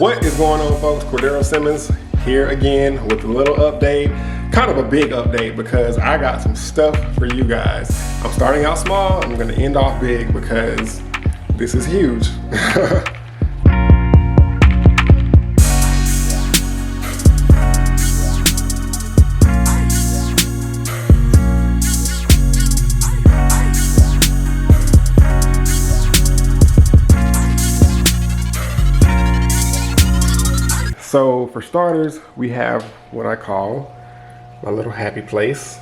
What is going on, folks? Cordero Simmons here again with a little update, kind of a big update because I got some stuff for you guys. I'm starting out small, I'm gonna end off big because this is huge. So for starters, we have what I call my little happy place.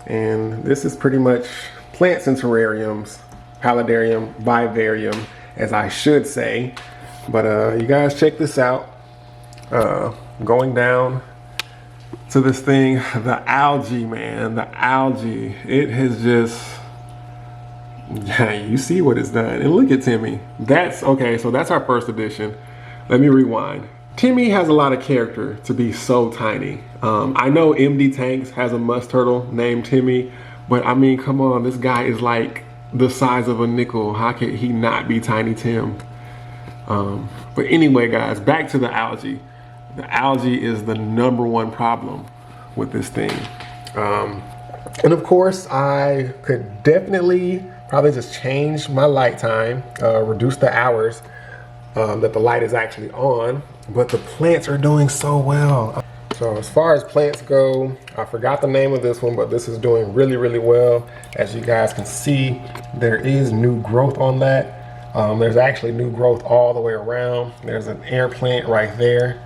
And this is pretty much plants and terrariums, paludarium, vivarium, as I should say. But you guys check this out. Going down to this thing, the algae, man, the algae. It has just, yeah, you see what it's done. And look at Timmy. That's, okay, so that's our first edition. Let me rewind. Timmy has a lot of character to be so tiny. I know MD Tanks has a musk turtle named Timmy, but I mean, come on, this guy is like the size of a nickel. How could he not be Tiny Tim? But anyway, guys, back to the algae. The algae is the #1 problem with this thing. And of course, I could definitely probably just change my light time, reduce the hours that the light is actually on, but the plants are doing so well. So as far as plants go, I forgot the name of this one, but this is doing really, really well. As you guys can see, there is new growth on that. There's actually new growth all the way around. There's an air plant right there.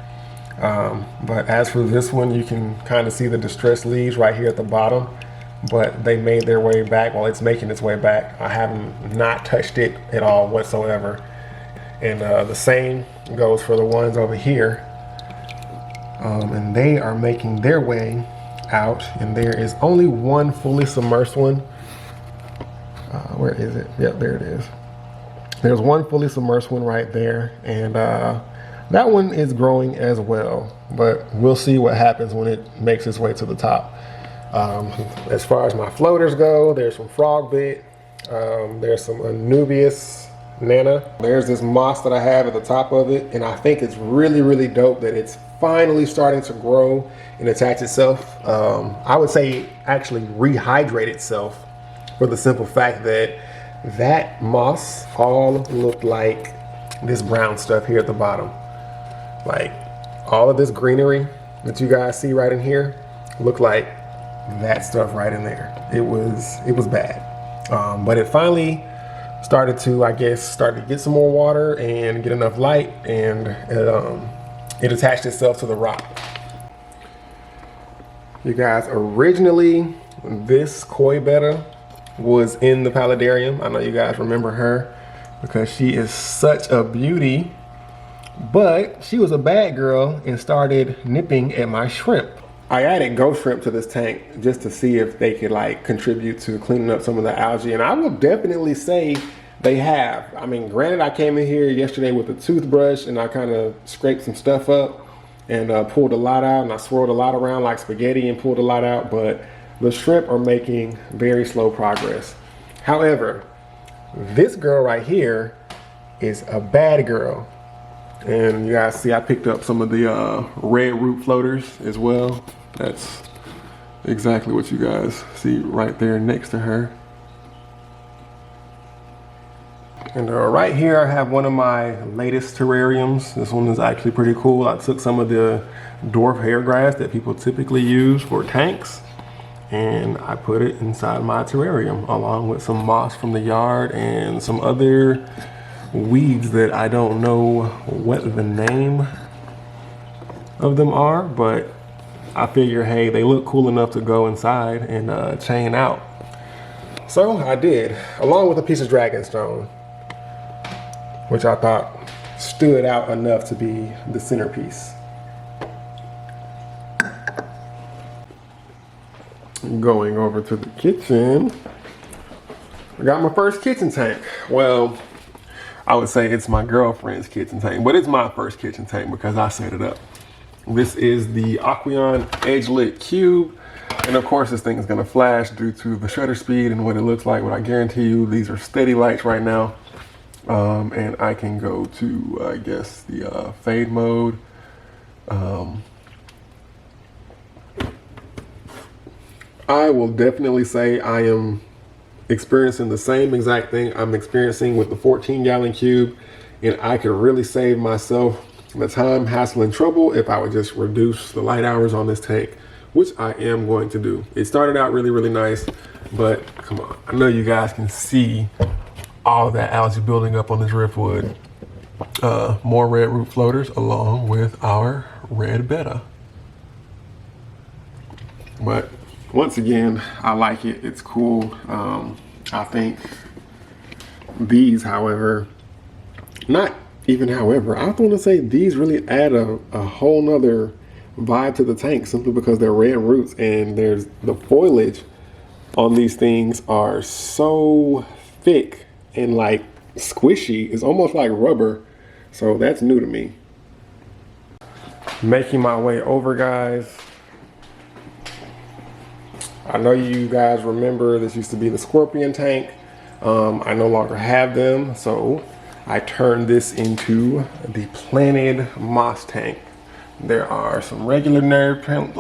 But as for this one, you can kind of see the distressed leaves right here at the bottom, but they made their way back. Well, it's making its way back. I haven't not touched it at all whatsoever. And the same goes for the ones over here. And they are making their way out. And there is only one fully submerged one. Where is it? Yep, there it is. There's one fully submerged one right there. And that one is growing as well. But we'll see what happens when it makes its way to the top. As far as my floaters go, there's some frog bit. There's some Anubias Nana. There's this moss that I have at the top of it, and I think it's really, really dope that it's finally starting to grow and attach itself. I would say actually rehydrate itself, for the simple fact that that moss all looked like this brown stuff here at the bottom. Like all of this greenery that you guys see right in here looked like that stuff right in there. It was bad, but it finally started to, I guess, get some more water and get enough light, and it attached itself to the rock. You guys, originally this koi betta was in the paludarium. I know you guys remember her because she is such a beauty, but she was a bad girl and started nipping at my shrimp. I added ghost shrimp to this tank just to see if they could like contribute to cleaning up some of the algae, and I will definitely say they have. I mean, granted, I came in here yesterday with a toothbrush and I kind of scraped some stuff up and pulled a lot out, and I swirled a lot around like spaghetti and pulled a lot out, but the shrimp are making very slow progress. However, this girl right here is a bad girl. And you guys see I picked up some of the red root floaters as well. That's exactly what you guys see right there next to her. And right here I have one of my latest terrariums. This one is actually pretty cool. I took some of the dwarf hair grass that people typically use for tanks, and I put it inside my terrarium along with some moss from the yard and some other weeds that I don't know what the name of them are, but I figure, hey, they look cool enough to go inside and chain out. So I did, along with a piece of dragonstone, which I thought stood out enough to be the centerpiece. Going over to the kitchen, I got my first kitchen tank. Well, I would say it's my girlfriend's kitchen tank, but it's my first kitchen tank because I set it up. This is the Aqueon Edge Lit Cube. And of course, this thing is gonna flash due to the shutter speed and what it looks like, but I guarantee you these are steady lights right now. And I can go to, I guess, the fade mode. I will definitely say I am experiencing the same exact thing I'm experiencing with the 14-gallon cube, and I could really save myself the time, hassle, and trouble if I would just reduce the light hours on this tank, which I am going to do. It started out really, really nice, but come on, I know you guys can see all of that algae building up on the driftwood. More red root floaters along with our red betta. But once again, I like it. It's cool. I think these, however, not even however, I want to say these really add a whole nother vibe to the tank simply because they're red roots, and there's the foliage on these things are so thick and like squishy. It's almost like rubber. So that's new to me. Making my way over, guys. I know you guys remember this used to be the scorpion tank. I no longer have them, so I turned this into the planted moss tank. There are some regular nerve plants,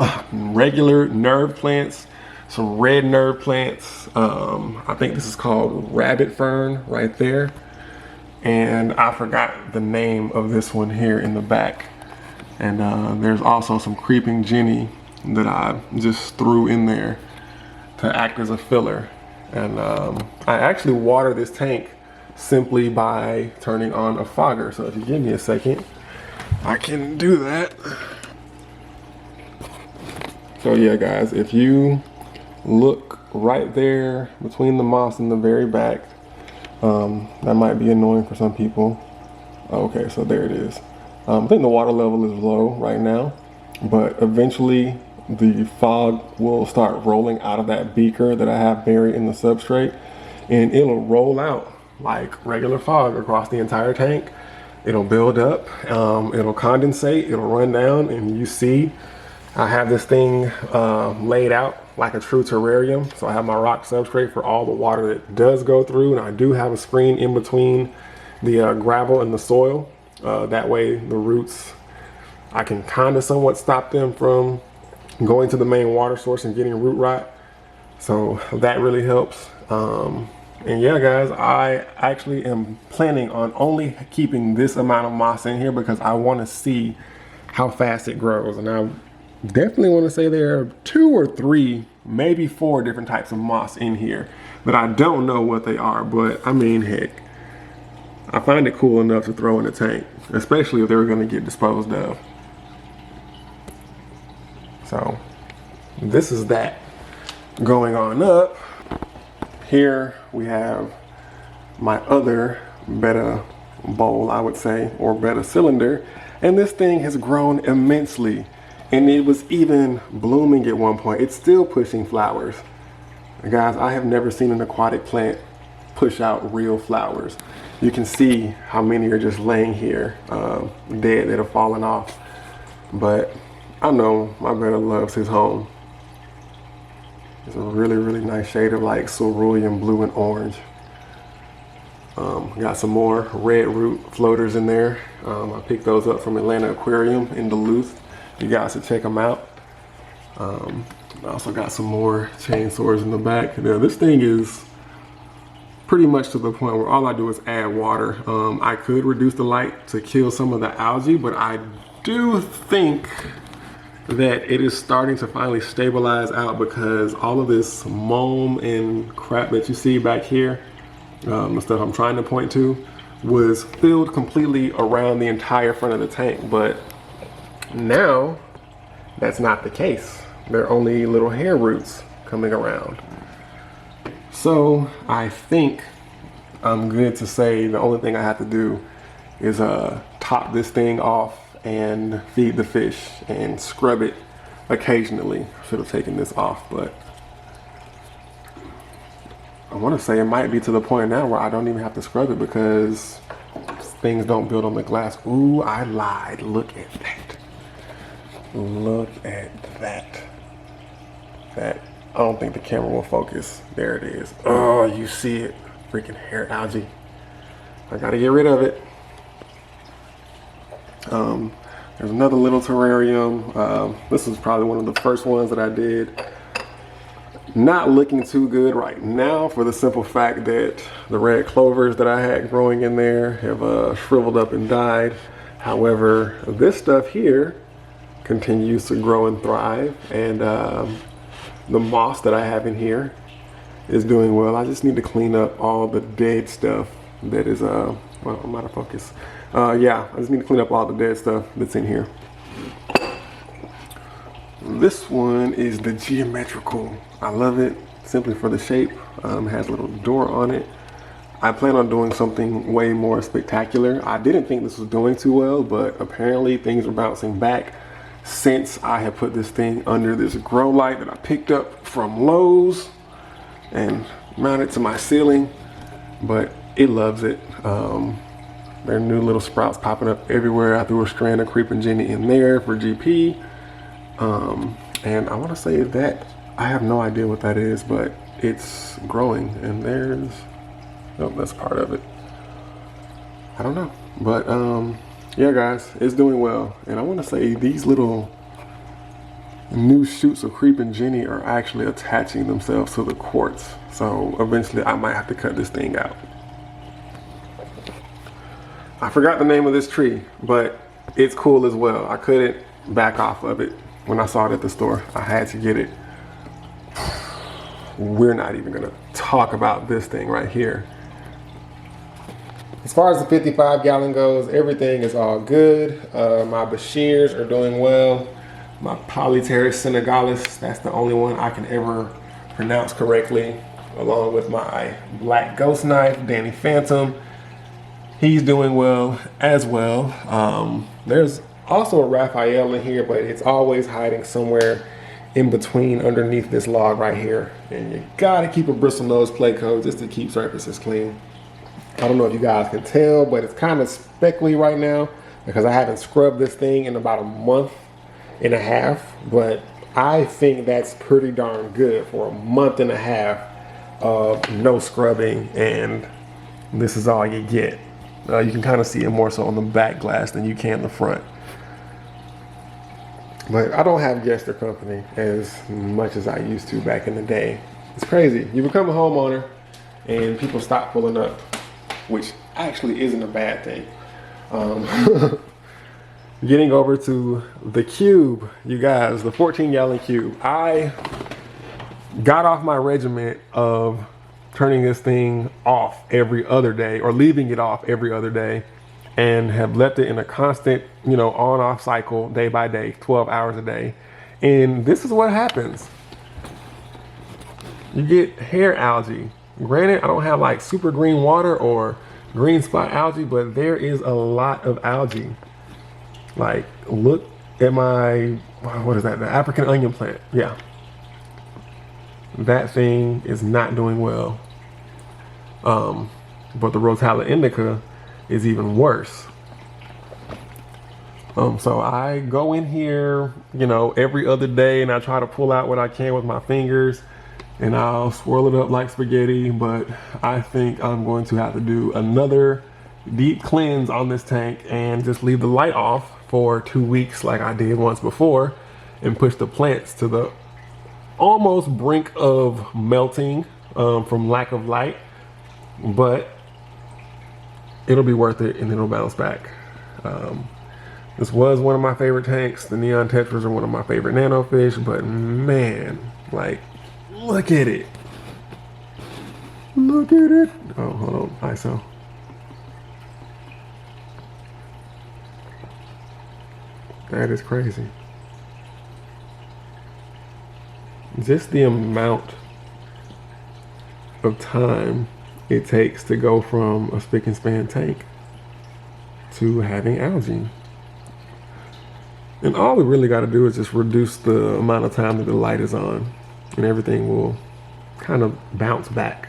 some red nerve plants. I think this is called rabbit fern right there. And I forgot the name of this one here in the back. And there's also some creeping Jenny that I just threw in there to act as a filler. And I actually water this tank simply by turning on a fogger. So if you give me a second, I can do that. So yeah, guys, if you look right there between the moss and the very back, that might be annoying for some people. Okay, so there it is. I think the water level is low right now, but eventually the fog will start rolling out of that beaker that I have buried in the substrate, and it'll roll out like regular fog across the entire tank. It'll build up, it'll condensate, it'll run down, and you see I have this thing laid out like a true terrarium. So I have my rock substrate for all the water that does go through, and I do have a screen in between the gravel and the soil. That way the roots, I can kind of somewhat stop them from going to the main water source and getting root rot. So that really helps. And yeah, guys, I actually am planning on only keeping this amount of moss in here because I want to see how fast it grows. And I definitely want to say there are 2 or 3, maybe 4 different types of moss in here that I don't know what they are, but I mean, heck, I find it cool enough to throw in the tank, especially if they were going to get disposed of. So this is that. Going on up, here we have my other betta bowl, I would say, or betta cylinder, and this thing has grown immensely. And it was even blooming at one point. It's still pushing flowers. Guys, I have never seen an aquatic plant push out real flowers. You can see how many are just laying here, dead, that have fallen off. But I know my betta loves his home. It's a really, really nice shade of like cerulean blue and orange. Got some more red root floaters in there. I picked those up from Atlanta Aquarium in Duluth. You guys should check them out. I also got some more chainsaws in the back. Now this thing is pretty much to the point where all I do is add water. I could reduce the light to kill some of the algae, but I do think that it is starting to finally stabilize out because all of this mold and crap that you see back here, the stuff I'm trying to point to, was filled completely around the entire front of the tank. But now that's not the case. There are only little hair roots coming around. So I think I'm good to say the only thing I have to do is top this thing off and feed the fish and scrub it occasionally. Should have taken this off, but I want to say it might be to the point now where I don't even have to scrub it because things don't build on the glass. Ooh, I lied. Look at that. Look at that. I don't think the camera will focus. There it is. Oh, you see it. Freaking hair algae. I gotta get rid of it. There's another little terrarium. This was probably one of the first ones that I did. Not looking too good right now for the simple fact that the red clovers that I had growing in there have shriveled up and died. However, this stuff here continues to grow and thrive, and the moss that I have in here is doing well. I just need to clean up all the dead stuff that is, well, I'm out of focus. Yeah, I just need to clean up all the dead stuff that's in here. This one is the geometrical. I love it simply for the shape. It has a little door on it. I plan on doing something way more spectacular. I didn't think this was doing too well, but apparently things are bouncing back since I have put this thing under this grow light that I picked up from Lowe's and mounted to my ceiling, but it loves it. There are new little sprouts popping up everywhere. I threw a strand of creeping Jenny in there for GP. And I want to say that I have no idea what that is, but it's growing, and there's, oh, that's part of it. I don't know, but yeah, guys, it's doing well. And I want to say these little new shoots of creeping Jenny are actually attaching themselves to the quartz. So eventually I might have to cut this thing out. I forgot the name of this tree, but it's cool as well. I couldn't back off of it. When I saw it at the store, I had to get it. We're not even gonna talk about this thing right here. As far as the 55 gallon goes, everything is all good. My Bashirs are doing well. My Polyteris senegalis, that's the only one I can ever pronounce correctly, along with my black ghost knife, Danny Phantom. He's doing well as well. There's also a Raphael in here, but it's always hiding somewhere in between underneath this log right here. And you gotta keep a bristlenose play coat just to keep surfaces clean. I don't know if you guys can tell, but it's kind of speckly right now because I haven't scrubbed this thing in about a month and a half, but I think that's pretty darn good for a month and a half of no scrubbing, and this is all you get. You can kind of see it more so on the back glass than you can the front. But I don't have guest or company as much as I used to back in the day. It's crazy. You become a homeowner and people stop pulling up, which actually isn't a bad thing. Getting over to the cube, you guys, the 14 gallon cube. I got off my regiment of turning this thing off every other day or leaving it off every other day, and have left it in a constant, you know, on off cycle day by day, 12 hours a day. And this is what happens. You get hair algae. Granted, I don't have like super green water or green spot algae, but there is a lot of algae. Like, look at my, what is that? The African onion plant. Yeah. That thing is not doing well. But the Rotala indica is even worse. So I go in here, you know, every other day, and I try to pull out what I can with my fingers, and I'll swirl it up like spaghetti. But I think I'm going to have to do another deep cleanse on this tank and just leave the light off for 2 weeks like I did once before, and push the plants to the almost brink of melting from lack of light. But it'll be worth it, and it'll bounce back. This was one of my favorite tanks. The neon tetras are one of my favorite nanofish, but man, like, look at it. Look at it. Oh, hold on, ISO. That is crazy. Just the amount of time it takes to go from a spick and span tank to having algae. And all we really got to do is just reduce the amount of time that the light is on, and everything will kind of bounce back.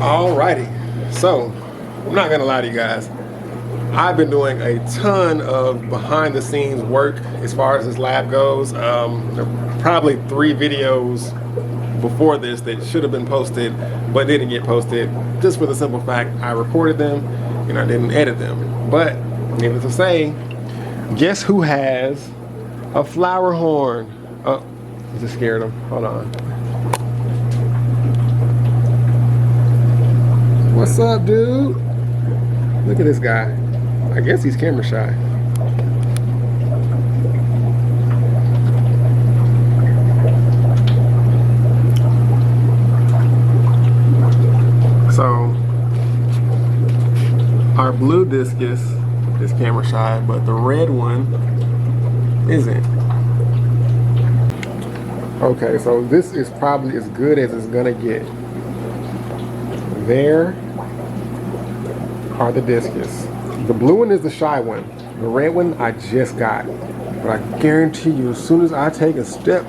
Alrighty, so I'm not gonna lie to you guys. I've been doing a ton of behind the scenes work as far as this lab goes. There are probably 3 videos before this that should have been posted but didn't get posted, just for the simple fact I recorded them and I didn't edit them. But needless to say, guess who has a flower horn? Oh, I just scared him. Hold on. What's up, dude? Look at this guy. I guess he's camera shy. So, our blue discus is camera shy, but the red one isn't. Okay, so this is probably as good as it's gonna get. There are the discus. The blue one is the shy one. The red one I just got. But I guarantee you, as soon as I take a step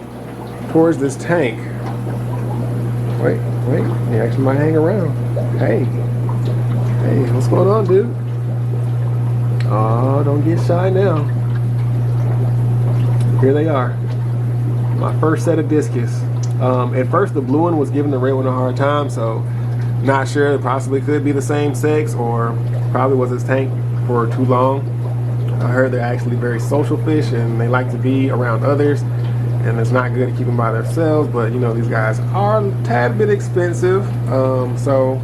towards this tank, wait, he actually might hang around. Hey, what's going on, dude? Oh, don't get shy now. Here they are. My first set of discus. At first, the blue one was giving the red one a hard time, so not sure. It possibly could be the same sex, or probably was his tank for too long. I heard they're actually very social fish and they like to be around others, and it's not good to keep them by themselves, but you know, these guys are a tad bit expensive. So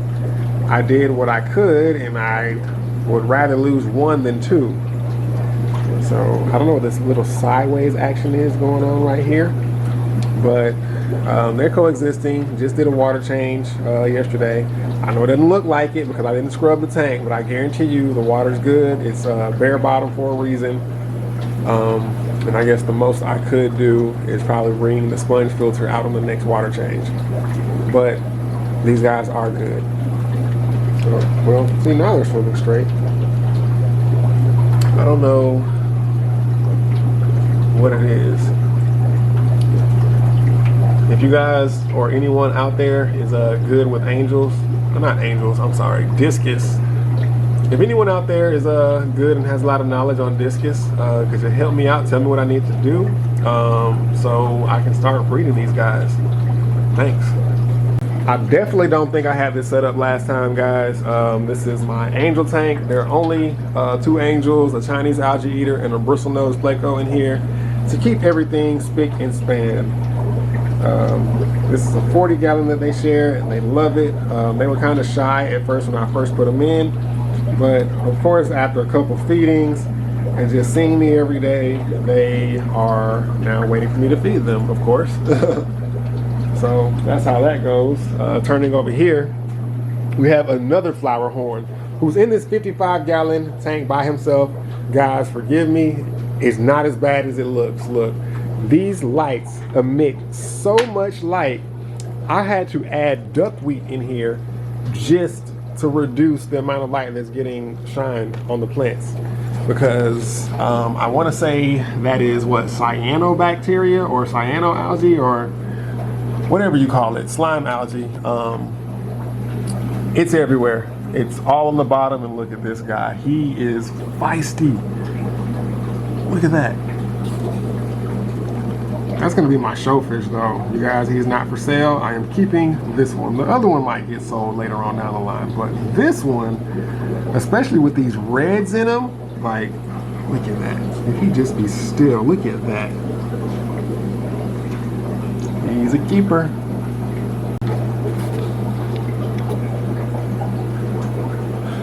I did what I could, and I would rather lose one than two. So I don't know what this little sideways action is going on right here, but they're coexisting. Just did a water change yesterday. I know it doesn't look like it because I didn't scrub the tank, but I guarantee you the water's good. It's bare bottom for a reason. And I guess the most I could do is probably bring the sponge filter out on the next water change. But these guys are good. Well, see, now they're swimming straight. I don't know what it is. If you guys or anyone out there is good with discus. If anyone out there is good and has a lot of knowledge on discus, could you help me out? Tell me what I need to do so I can start breeding these guys. Thanks. I definitely don't think I had this set up last time, guys. This is my angel tank. There are only 2 angels, a Chinese algae eater, and a bristlenose pleco in here to keep everything spick and span. This is a 40 gallon that they share, and they love it. They were kind of shy at first when I first put them in, but of course after a couple feedings and just seeing me every day, they are now waiting for me to feed them, of course. So that's how that goes. Turning over here, we have another flower horn who's in this 55 gallon tank by himself. Guys, forgive me, it's not as bad as it looks. Look, these lights emit so much light. I had to add duckweed in here just to reduce the amount of light that's getting shined on the plants, because I want to say that is what, cyanobacteria or cyanoalgae or whatever you call it, slime algae. It's everywhere. It's all on the bottom, and look at this guy. He is feisty. Look at that. That's gonna be my showfish though. You guys, he's not for sale. I am keeping this one. The other one might get sold later on down the line, but this one, especially with these reds in him, like, look at that. If he just be still, look at that. He's a keeper.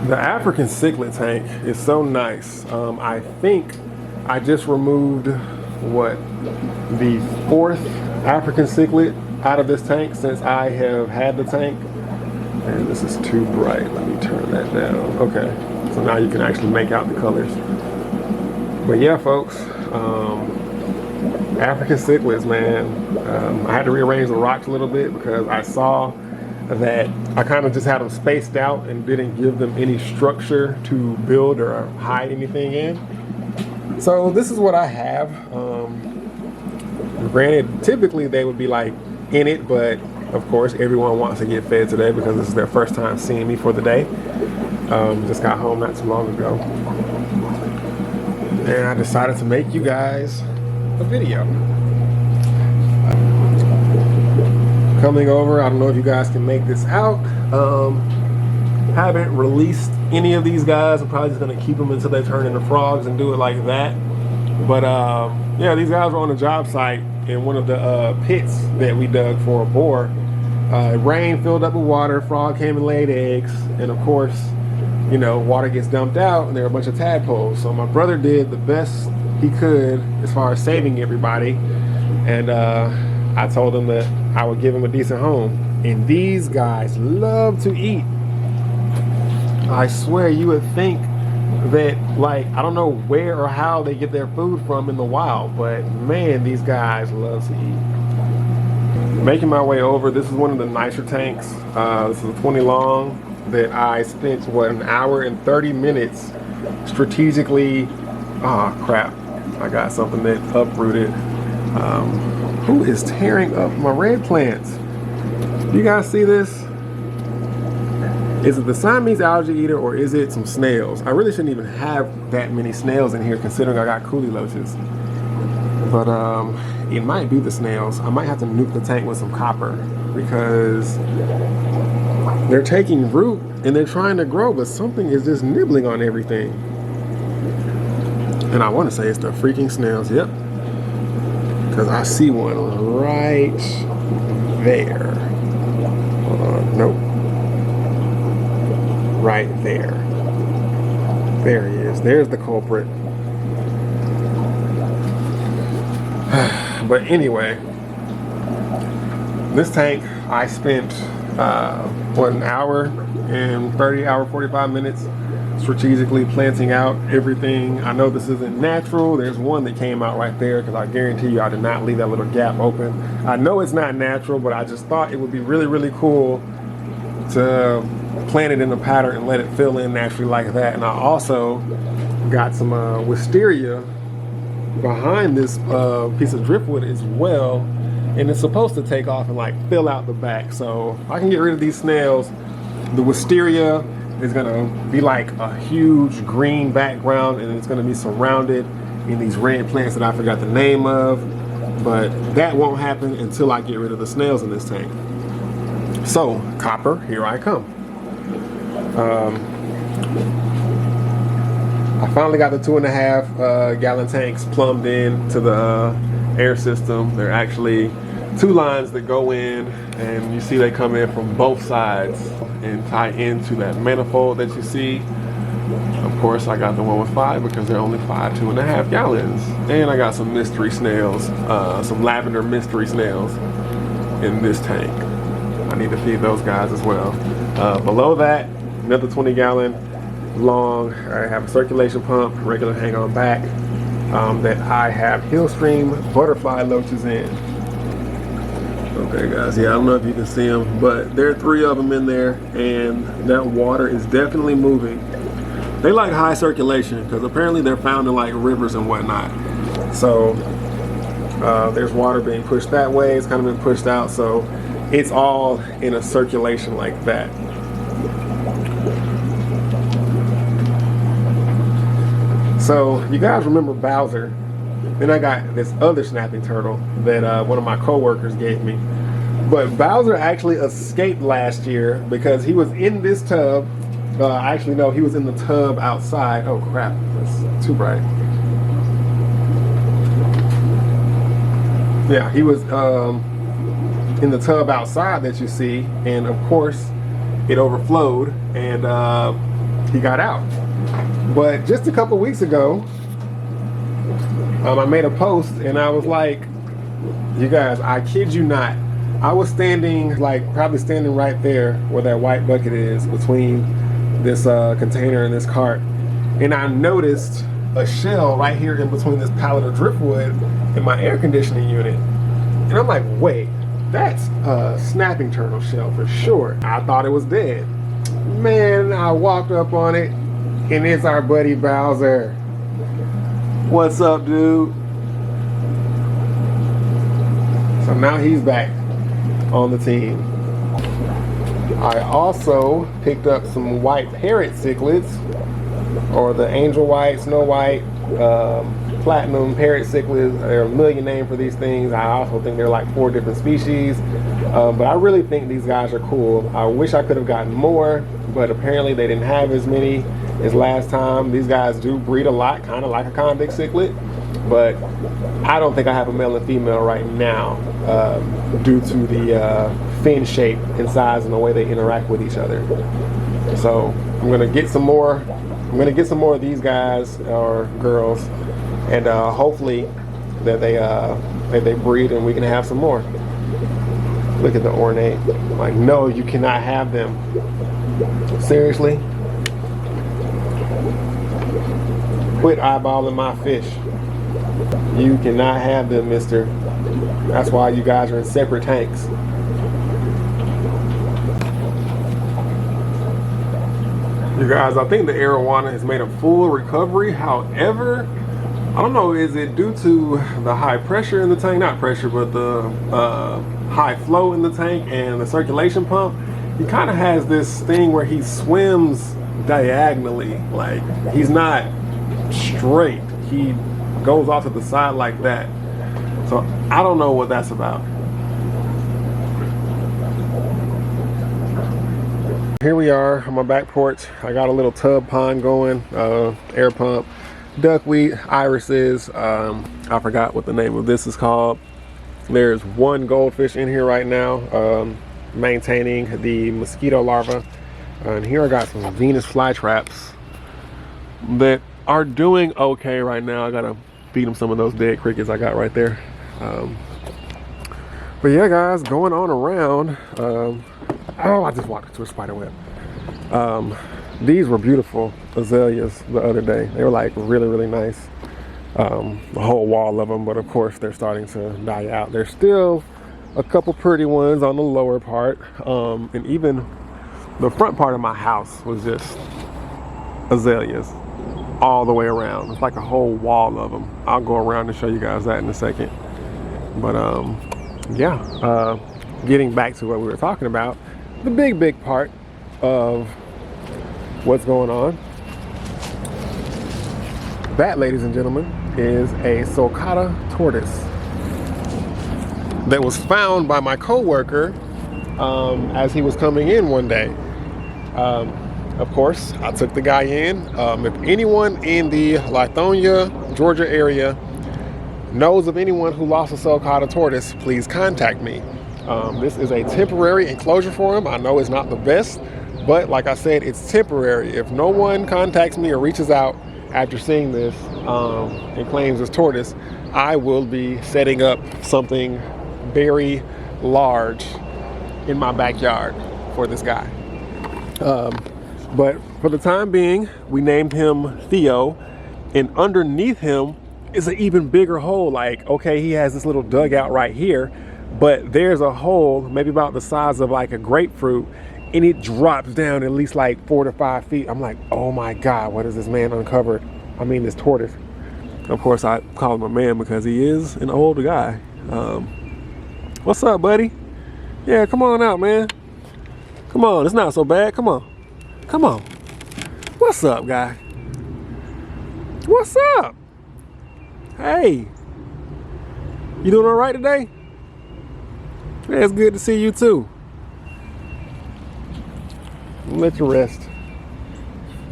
The African cichlid tank is so nice. I think I just removed the 4th African cichlid out of this tank since I have had the tank. And this is too bright. Let me turn that down. Okay, so now you can actually make out the colors. But yeah, folks, African cichlids, man. I had to rearrange the rocks a little bit because I saw that I kind of just had them spaced out and didn't give them any structure to build or hide anything in. So this is what I have. Granted, typically they would be like in it, but of course everyone wants to get fed today because this is their first time seeing me for the day. Just got home not too long ago, and I decided to make you guys a video. coming over. I don't know if you guys can make this out. Haven't released any of these guys. I'm probably just gonna keep them until they turn into frogs and do it like that. But yeah, these guys were on a job site in one of the pits that we dug for a boar. Rain filled up with water, frog came and laid eggs, and of course, you know, water gets dumped out and there are a bunch of tadpoles. So my brother did the best he could as far as saving everybody, and I told him that I would give him a decent home. And these guys love to eat. I swear, you would think that, like, I don't know where or how they get their food from in the wild, but man, these guys love to eat. Making my way over, this is one of the nicer tanks. This is a 20 long that I spent, what, an hour and 30 minutes strategically. Oh crap, I got something that uprooted. Who is tearing up my red plants? You guys see this? Is it the Siamese algae eater or is it some snails? I really shouldn't even have that many snails in here considering I got coolie loaches. But it might be the snails. I might have to nuke the tank with some copper because they're taking root and they're trying to grow, but something is just nibbling on everything. And I want to say it's the freaking snails. Yep. Because I see one right there. Hold on. Nope. Right there. There he is. There's the culprit. But anyway, this tank I spent what, an hour and 45 minutes strategically planting out everything. I know this isn't natural. There's one that came out right there because I guarantee you I did not leave that little gap open. I know it's not natural, but I just thought it would be really, really cool to plant it in a pattern and let it fill in naturally like that. And I also got some wisteria behind this piece of driftwood as well, and it's supposed to take off and like fill out the back. So if I can get rid of these snails, the wisteria is gonna be like a huge green background and it's gonna be surrounded in these red plants that I forgot the name of, but that won't happen until I get rid of the snails in this tank. So copper, here I come. I finally got the 2.5 gallon tanks plumbed in to the air system. There are actually 2 lines that go in, and you see they come in from both sides and tie into that manifold that you see. Of course, I got the one with 5 because they're only 2.5 gallons. And I got some mystery snails, some lavender mystery snails in this tank. I need to feed those guys as well. Below that, another 20 gallon long. I have a circulation pump, regular hang on back, that I have Hillstream butterfly loaches in. Okay guys, yeah, I don't know if you can see them, but there are 3 of them in there, and that water is definitely moving. They like high circulation because apparently they're found in like rivers and whatnot. So there's water being pushed that way, it's kind of been pushed out, so it's all in a circulation like that. So you guys remember Bowser? Then I got this other snapping turtle that one of my coworkers gave me. But Bowser actually escaped last year because he was in this tub. Actually, no, he was in the tub outside. Oh crap, that's too bright. Yeah, he was in the tub outside that you see, and of course it overflowed and he got out. But just a couple weeks ago, I made a post and I was like, you guys, I kid you not, I was standing, like probably standing right there where that white bucket is between this container and this cart, and I noticed a shell right here in between this pallet of driftwood in my air conditioning unit. And I'm like, wait, that's a snapping turtle shell for sure. I thought it was dead. Man, I walked up on it and it's our buddy Bowser. What's up, dude? So now he's back on the team. I also picked up some white parrot cichlids, or the angel white, snow white, platinum parrot cichlids. There are a million names for these things. I also think they're like 4 different species. But I really think these guys are cool. I wish I could have gotten more, but apparently they didn't have as many as last time. These guys do breed a lot, kind of like a convict cichlid, but I don't think I have a male and female right now due to the fin shape and size and the way they interact with each other. So I'm gonna get some more. I'm gonna get some more of these guys or girls, and hopefully that they breed and we can have some more. Look at the ornate. Like, no, you cannot have them. Seriously? Quit eyeballing my fish. You cannot have them, mister. That's why you guys are in separate tanks. You guys, I think the arowana has made a full recovery. However, I don't know, is it due to the high pressure in the tank? Not pressure, but the high flow in the tank and the circulation pump. He kind of has this thing where he swims diagonally. Like, he's not straight. He goes off to the side like that. So I don't know what that's about. Here we are on my back porch. I got a little tub pond going, air pump, duckweed, irises. I forgot what the name of this is called. There's 1 goldfish in here right now, maintaining the mosquito larva. And here I got some Venus flytraps that are doing okay right now. I gotta feed them some of those dead crickets I got right there. But yeah, guys, going on around. Oh, I just walked into a spider web. These were beautiful azaleas the other day. They were like really, really nice. A whole wall of them, but of course they're starting to die out. There's still a couple pretty ones on the lower part. And even the front part of my house was just azaleas all the way around. It's like a whole wall of them. I'll go around and show you guys that in a second. But yeah, getting back to what we were talking about, the big part of what's going on. That, ladies and gentlemen, is a sulcata tortoise that was found by my coworker as he was coming in one day. Of course, I took the guy in. If anyone in the Lithonia, Georgia area knows of anyone who lost a sulcata tortoise, please contact me. This is a temporary enclosure for him. I know it's not the best, but like I said, it's temporary. If no one contacts me or reaches out after seeing this and claims this tortoise, I will be setting up something very large in my backyard for this guy. But for the time being, we named him Theo, and underneath him is an even bigger hole. Like, okay, he has this little dugout right here, but there's a hole maybe about the size of like a grapefruit, and it drops down at least like 4 to 5 feet. I'm like, oh my God, what has this man uncovered? I mean, this tortoise. Of course, I call him a man because he is an older guy. What's up, buddy? Yeah, come on out, man. Come on, it's not so bad. Come on. Come on. What's up, guy? What's up? Hey. You doing all right today? Yeah, it's good to see you too. Let you rest.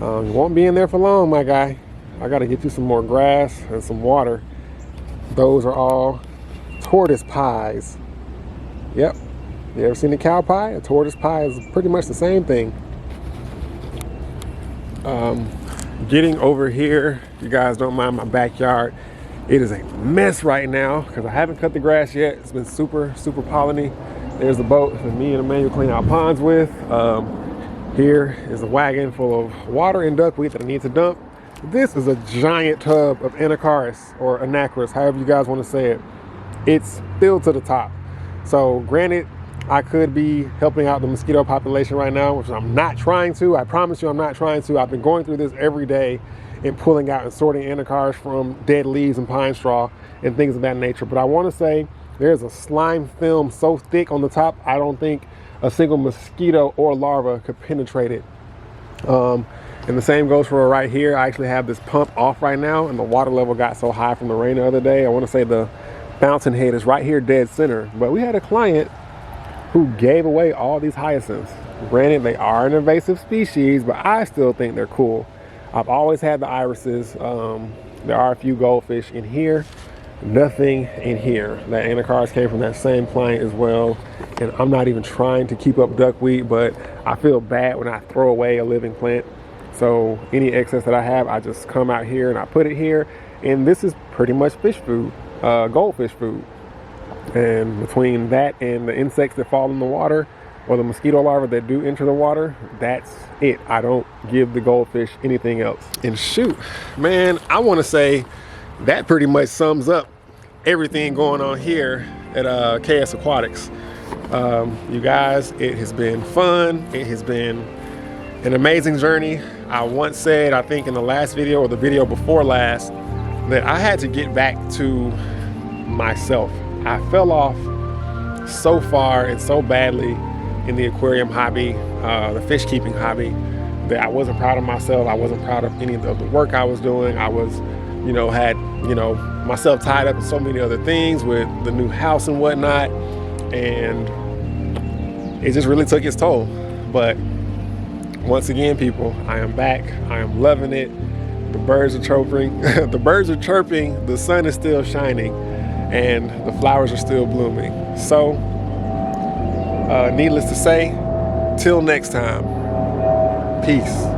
You won't be in there for long, my guy. I gotta get you some more grass and some water. Those are all tortoise pies. Yep. You ever seen a cow pie? A tortoise pie is pretty much the same thing. Getting over here, you guys don't mind my backyard. It is a mess right now because I haven't cut the grass yet. It's been super polleny. There's the boat that me and Emmanuel clean out ponds with. Here is a wagon full of water and duckweed that I need to dump. This is a giant tub of Anacaris or Anacaris, however you guys want to say it. It's filled to the top. So granted, I could be helping out the mosquito population right now, which I'm not trying to. I promise you I'm not trying to. I've been going through this every day and pulling out and sorting Anacaris from dead leaves and pine straw and things of that nature. But I want to say there's a slime film so thick on the top, I don't think a single mosquito or larva could penetrate it. And the same goes for right here. I actually have this pump off right now, and the water level got so high from the rain the other day. I want to say the fountain head is right here dead center. But we had a client who gave away all these hyacinths. Granted, they are an invasive species, but I still think they're cool. I've always had the irises. There are a few goldfish in here. Nothing in here. That anacards came from that same client as well. And I'm not even trying to keep up duckweed, but I feel bad when I throw away a living plant. So any excess that I have, I just come out here and I put it here. And this is pretty much fish food, goldfish food. And between that and the insects that fall in the water, or the mosquito larvae that do enter the water, that's it. I don't give the goldfish anything else. And shoot, man, I want to say that pretty much sums up everything going on here at KS Aquatics. You guys, it has been fun. It has been an amazing journey. I once said, I think in the last video or the video before last, that I had to get back to myself. I fell off so far and so badly in the aquarium hobby, the fish keeping hobby, that I wasn't proud of myself. I wasn't proud of any of the work I was doing. I was, had, myself tied up in so many other things with the new house and whatnot. And it just really took its toll. But once again, people, I am back. I am loving it. The birds are chirping. The birds are chirping. The sun is still shining, and the flowers are still blooming. So, needless to say, till next time, peace.